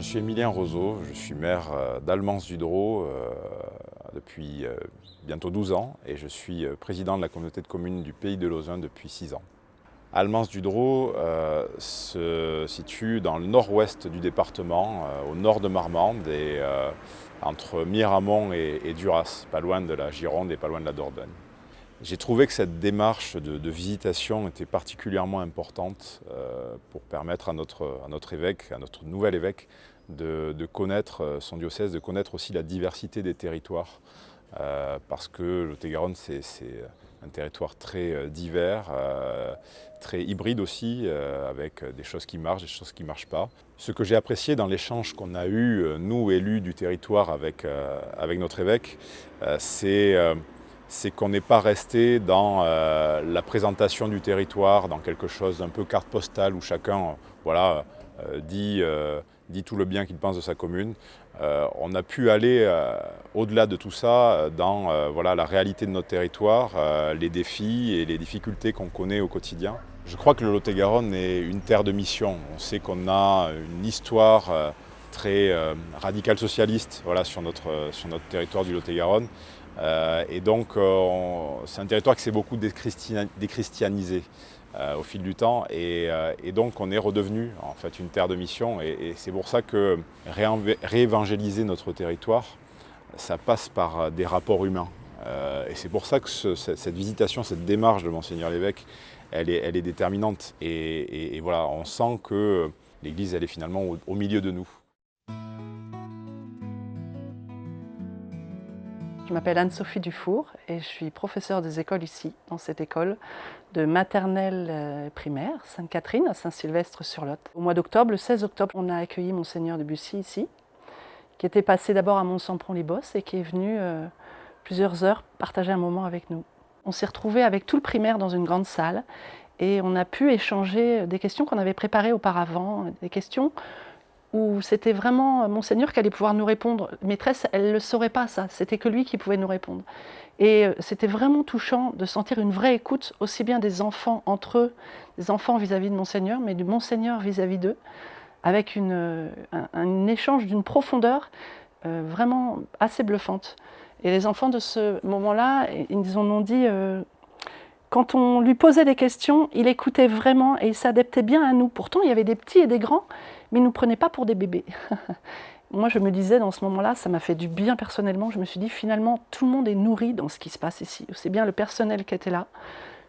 Je suis Émilien Roseau, je suis maire d'Almance-du-Drô depuis bientôt 12 ans et je suis président de la communauté de communes du Pays de Lauzun depuis 6 ans. Almance-du-Drô se situe dans le nord-ouest du département, au nord de Marmande et entre Miramont et Duras, pas loin de la Gironde et pas loin de la Dordogne. J'ai trouvé que cette démarche de visitation était particulièrement importante pour permettre à notre évêque, à notre nouvel évêque, de connaître son diocèse, de connaître aussi la diversité des territoires, parce que le Lot-et-Garonne, c'est un territoire très divers, très hybride aussi, avec des choses qui marchent, des choses qui ne marchent pas. Ce que j'ai apprécié dans l'échange qu'on a eu, nous élus du territoire avec notre évêque, c'est qu'on n'est pas resté dans la présentation du territoire, dans quelque chose d'un peu carte postale où chacun dit tout le bien qu'il pense de sa commune. On a pu aller au-delà de tout ça dans la réalité de notre territoire, les défis et les difficultés qu'on connaît au quotidien. Je crois que le Lot-et-Garonne est une terre de mission. On sait qu'on a une histoire très radicale socialiste sur notre territoire du Lot-et-Garonne. Et donc c'est un territoire qui s'est beaucoup déchristianisé au fil du temps et donc on est redevenu en fait une terre de mission et c'est pour ça que réévangéliser notre territoire, ça passe par des rapports humains. Et c'est pour ça que cette visitation, cette démarche de Monseigneur l'évêque, elle est déterminante et voilà, on sent que l'Église elle est finalement au milieu de nous. Je m'appelle Anne-Sophie Dufour et je suis professeure des écoles ici, dans cette école de maternelle primaire, Sainte-Catherine, à Saint-Sylvestre-sur-Lot. Au mois d'octobre, le 16 octobre, on a accueilli Monseigneur de Bussy ici, qui était passé d'abord à Mont-Sampron-les-Bosses et qui est venu plusieurs heures partager un moment avec nous. On s'est retrouvés avec tout le primaire dans une grande salle et on a pu échanger des questions qu'on avait préparées auparavant, des questions où c'était vraiment Monseigneur qui allait pouvoir nous répondre. Maîtresse, elle ne le saurait pas ça, c'était que lui qui pouvait nous répondre. Et c'était vraiment touchant de sentir une vraie écoute, aussi bien des enfants entre eux, des enfants vis-à-vis de Monseigneur, mais du Monseigneur vis-à-vis d'eux, avec un échange d'une profondeur vraiment assez bluffante. Et les enfants de ce moment-là, ils nous en ont dit... Quand on lui posait des questions, il écoutait vraiment et il s'adaptait bien à nous. Pourtant, il y avait des petits et des grands, mais il ne nous prenait pas pour des bébés. Moi, je me disais, dans ce moment-là, ça m'a fait du bien personnellement. Je me suis dit, finalement, tout le monde est nourri dans ce qui se passe ici. C'est bien le personnel qui était là,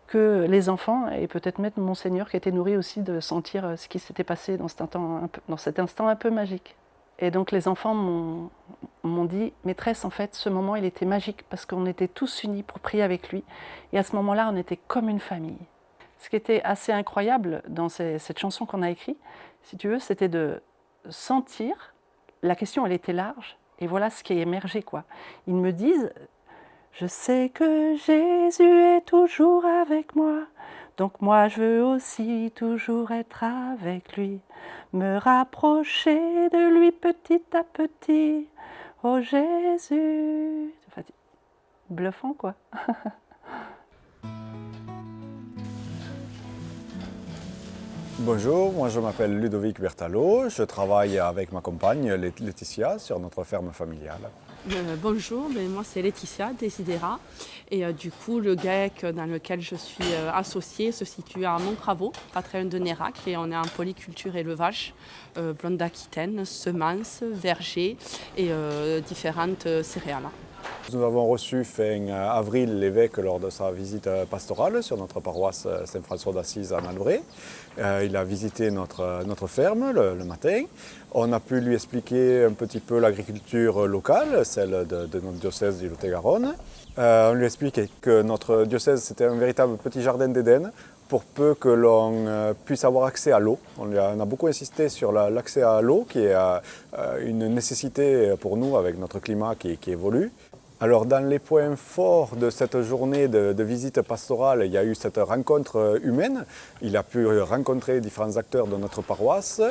que les enfants, et peut-être même Monseigneur qui était nourri aussi de sentir ce qui s'était passé dans cet instant un peu magique. Et donc les enfants m'ont dit, maîtresse, en fait, ce moment, il était magique parce qu'on était tous unis pour prier avec lui. Et à ce moment-là, on était comme une famille. Ce qui était assez incroyable dans cette chanson qu'on a écrite, si tu veux, c'était de sentir, la question, elle était large, et voilà ce qui est émergé, quoi. Ils me disent, je sais que Jésus est toujours avec moi, donc moi je veux aussi toujours être avec lui, me rapprocher de lui petit à petit. Oh Jésus, enfin, bluffant quoi. Bonjour, moi je m'appelle Ludovic Bertalo, je travaille avec ma compagne Laetitia sur notre ferme familiale. Bonjour, moi c'est Laetitia Desidera et du coup le GAEC dans lequel je suis associée se situe à Montcraveau, pas très loin de Nérac, et on est en polyculture élevage, blonde d'Aquitaine, semences, vergers et différentes céréales. Nous avons reçu fin avril l'évêque lors de sa visite pastorale sur notre paroisse Saint-François d'Assise à Malbray. Il a visité notre ferme le matin. On a pu lui expliquer un petit peu l'agriculture locale, celle de notre diocèse du Lot-et-Garonne. On lui expliquait que notre diocèse c'était un véritable petit jardin d'Éden pour peu que l'on puisse avoir accès à l'eau. On a beaucoup insisté sur l'accès à l'eau qui est une nécessité pour nous avec notre climat qui évolue. Alors dans les points forts de cette journée de visite pastorale, il y a eu cette rencontre humaine. Il a pu rencontrer différents acteurs de notre paroisse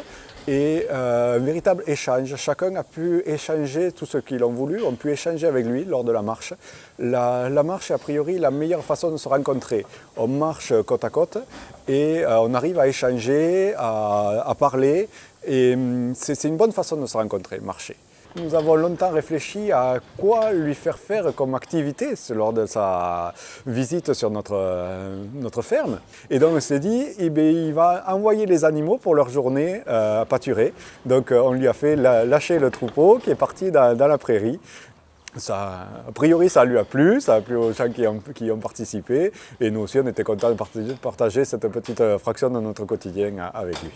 et un véritable échange. Chacun a pu échanger tout ce qu'ils ont voulu, on a pu échanger avec lui lors de la marche. La marche est a priori la meilleure façon de se rencontrer. On marche côte à côte et on arrive à échanger, à parler et c'est une bonne façon de se rencontrer, marcher. Nous avons longtemps réfléchi à quoi lui faire comme activité lors de sa visite sur notre ferme. Et donc on s'est dit, il va envoyer les animaux pour leur journée à pâturer. Donc on lui a fait lâcher le troupeau qui est parti dans la prairie. Ça, a priori ça lui a plu, ça a plu aux gens qui ont participé. Et nous aussi on était contents de partager cette petite fraction de notre quotidien avec lui.